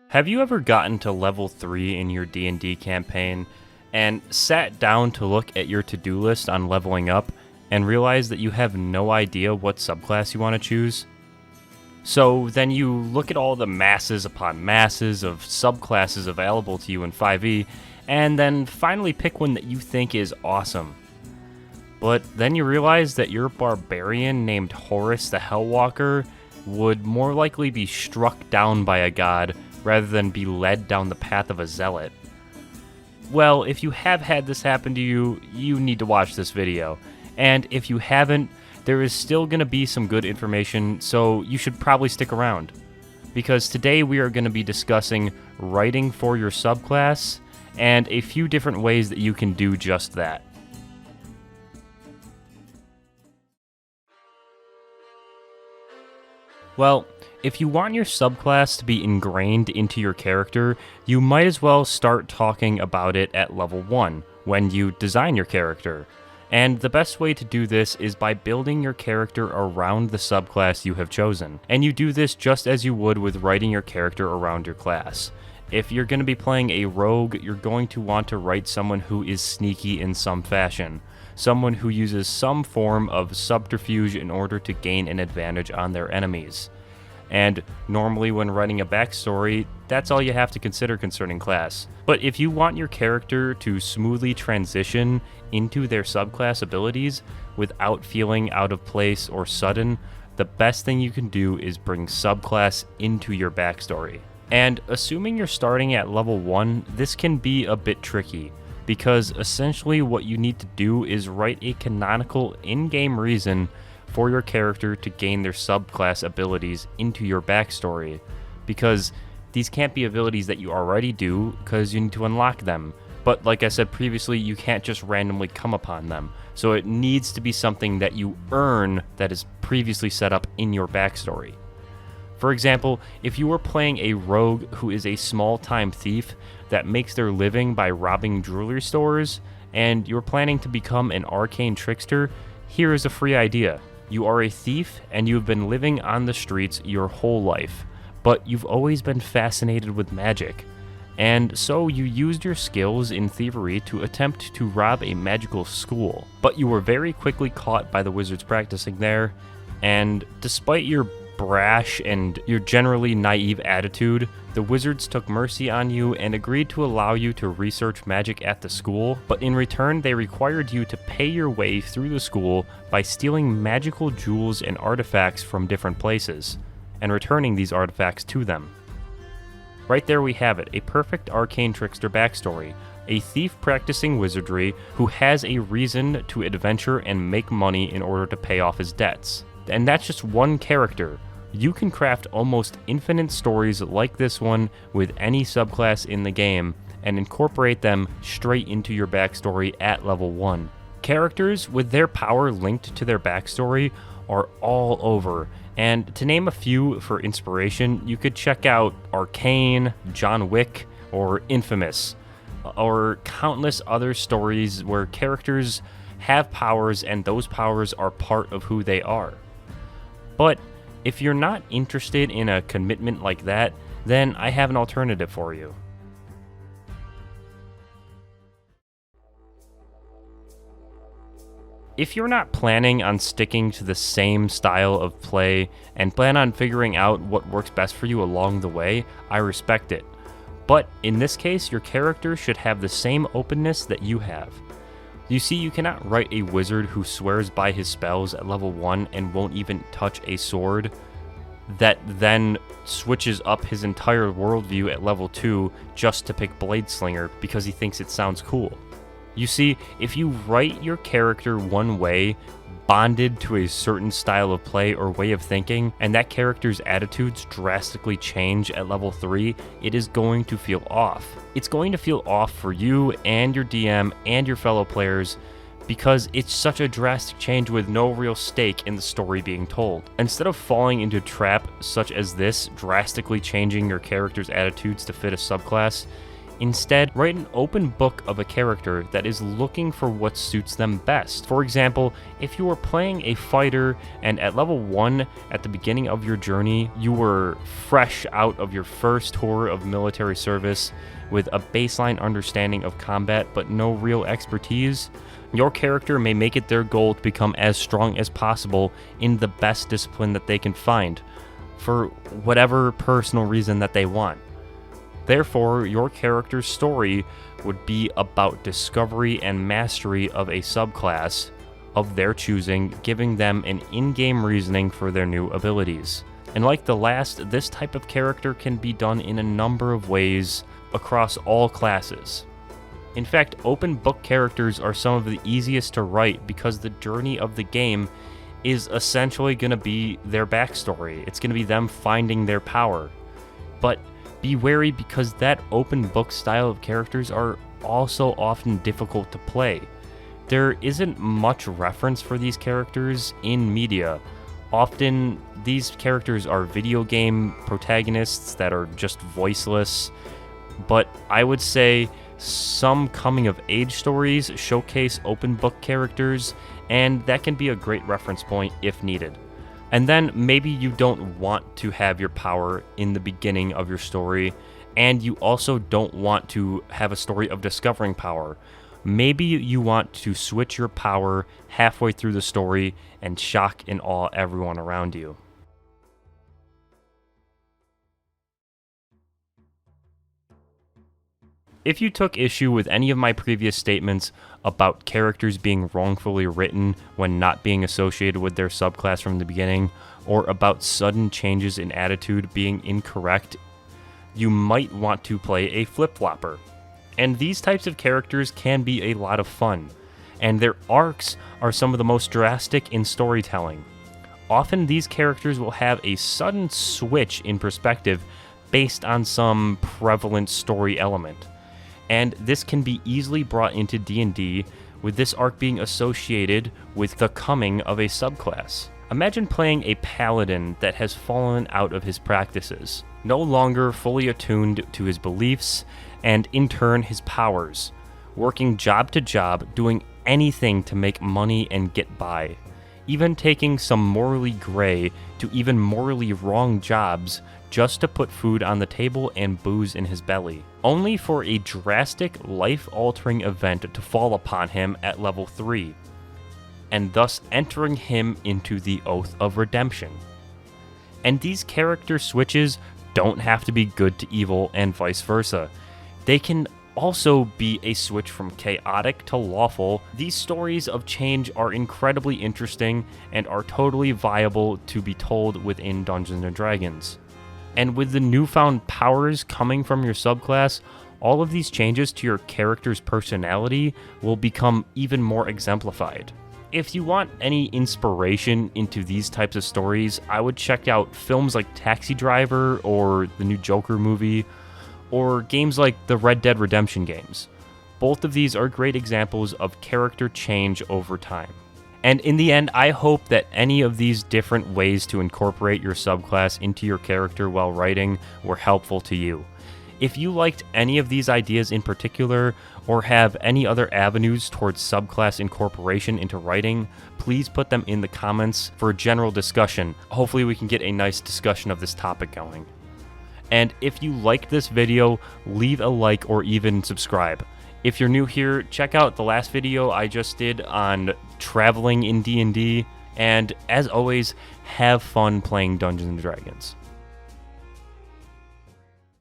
Have you ever gotten to level 3 in your D&D campaign and sat down to look at your to-do list on leveling up and realized that you have no idea what subclass you want to choose? So then you look at all the masses upon masses of subclasses available to you in 5e and then finally pick one that you think is awesome. But then you realize that your barbarian named Horus the Hellwalker would more likely be struck down by a god rather than be led down the path of a zealot. Well, if you have had this happen to you, you need to watch this video. And if you haven't, there is still going to be some good information, so you should probably stick around. Because today we are going to be discussing writing for your subclass and a few different ways that you can do just that. Well, if you want your subclass to be ingrained into your character, you might as well start talking about it at level 1, when you design your character. And the best way to do this is by building your character around the subclass you have chosen. And you do this just as you would with writing your character around your class. If you're going to be playing a rogue, you're going to want to write someone who is sneaky in some fashion. Someone who uses some form of subterfuge in order to gain an advantage on their enemies. And normally when writing a backstory, that's all you have to consider concerning class. But if you want your character to smoothly transition into their subclass abilities without feeling out of place or sudden, the best thing you can do is bring subclass into your backstory. And assuming you're starting at level 1, this can be a bit tricky, because essentially what you need to do is write a canonical in-game reason for your character to gain their subclass abilities into your backstory, because these can't be abilities that you already do, because you need to unlock them. But like I said previously, you can't just randomly come upon them, so it needs to be something that you earn that is previously set up in your backstory. For example, if you were playing a rogue who is a small-time thief that makes their living by robbing jewelry stores, and you're planning to become an arcane trickster, here is a free idea. You are a thief, and you've been living on the streets your whole life, but you've always been fascinated with magic. And so you used your skills in thievery to attempt to rob a magical school, but you were very quickly caught by the wizards practicing there, and despite your brash and your generally naive attitude, the wizards took mercy on you and agreed to allow you to research magic at the school, but in return they required you to pay your way through the school by stealing magical jewels and artifacts from different places, and returning these artifacts to them. Right there we have it, a perfect arcane trickster backstory. A thief practicing wizardry who has a reason to adventure and make money in order to pay off his debts. And that's just one character. You can craft almost infinite stories like this one with any subclass in the game and incorporate them straight into your backstory at level 1. Characters with their power linked to their backstory are all over, and to name a few for inspiration, you could check out Arcane, John Wick, or Infamous, or countless other stories where characters have powers and those powers are part of who they are. But if you're not interested in a commitment like that, then I have an alternative for you. If you're not planning on sticking to the same style of play and plan on figuring out what works best for you along the way, I respect it. But in this case, your character should have the same openness that you have. You see, you cannot write a wizard who swears by his spells at level 1 and won't even touch a sword, that then switches up his entire worldview at level 2 just to pick Bladeslinger because he thinks it sounds cool. You see, if you write your character one way, bonded to a certain style of play or way of thinking, and that character's attitudes drastically change at level 3, it is going to feel off. It's going to feel off for you and your DM and your fellow players because it's such a drastic change with no real stake in the story being told. Instead of falling into a trap such as this, drastically changing your character's attitudes to fit a subclass, Instead, write an open book of a character that is looking for what suits them best. For example, if you were playing a fighter and at level 1 at the beginning of your journey, you were fresh out of your first tour of military service with a baseline understanding of combat but no real expertise, your character may make it their goal to become as strong as possible in the best discipline that they can find, for whatever personal reason that they want. Therefore, your character's story would be about discovery and mastery of a subclass of their choosing, giving them an in-game reasoning for their new abilities. And like the last, this type of character can be done in a number of ways across all classes. In fact, open book characters are some of the easiest to write because the journey of the game is essentially going to be their backstory. It's going to be them finding their power. But be wary because that open book style of characters are also often difficult to play. There isn't much reference for these characters in media. Often, these characters are video game protagonists that are just voiceless, but I would say some coming-of-age stories showcase open book characters, and that can be a great reference point if needed. And then maybe you don't want to have your power in the beginning of your story, and you also don't want to have a story of discovering power. Maybe you want to switch your power halfway through the story and shock and awe everyone around you. If you took issue with any of my previous statements about characters being wrongfully written when not being associated with their subclass from the beginning, or about sudden changes in attitude being incorrect, you might want to play a Flipflopper. And these types of characters can be a lot of fun, and their arcs are some of the most drastic in storytelling. Often these characters will have a sudden switch in perspective based on some prevalent story element. And this can be easily brought into D&D, with this arc being associated with the coming of a subclass. Imagine playing a paladin that has fallen out of his practices, no longer fully attuned to his beliefs, and in turn his powers, working job to job, doing anything to make money and get by, even taking some morally gray to even morally wrong jobs just to put food on the table and booze in his belly, only for a drastic, life-altering event to fall upon him at level 3, and thus entering him into the Oath of Redemption. And these character switches don't have to be good to evil and vice versa. They can also be a switch from chaotic to lawful. These stories of change are incredibly interesting and are totally viable to be told within Dungeons & Dragons. And with the newfound powers coming from your subclass, all of these changes to your character's personality will become even more exemplified. If you want any inspiration into these types of stories, I would check out films like Taxi Driver or the new Joker movie, or games like the Red Dead Redemption games. Both of these are great examples of character change over time. And in the end, I hope that any of these different ways to incorporate your subclass into your character while writing were helpful to you. If you liked any of these ideas in particular, or have any other avenues towards subclass incorporation into writing, please put them in the comments for a general discussion. Hopefully we can get a nice discussion of this topic going. And if you liked this video, leave a like or even subscribe. If you're new here, check out the last video I just did on traveling in D&D, and as always, have fun playing Dungeons & Dragons.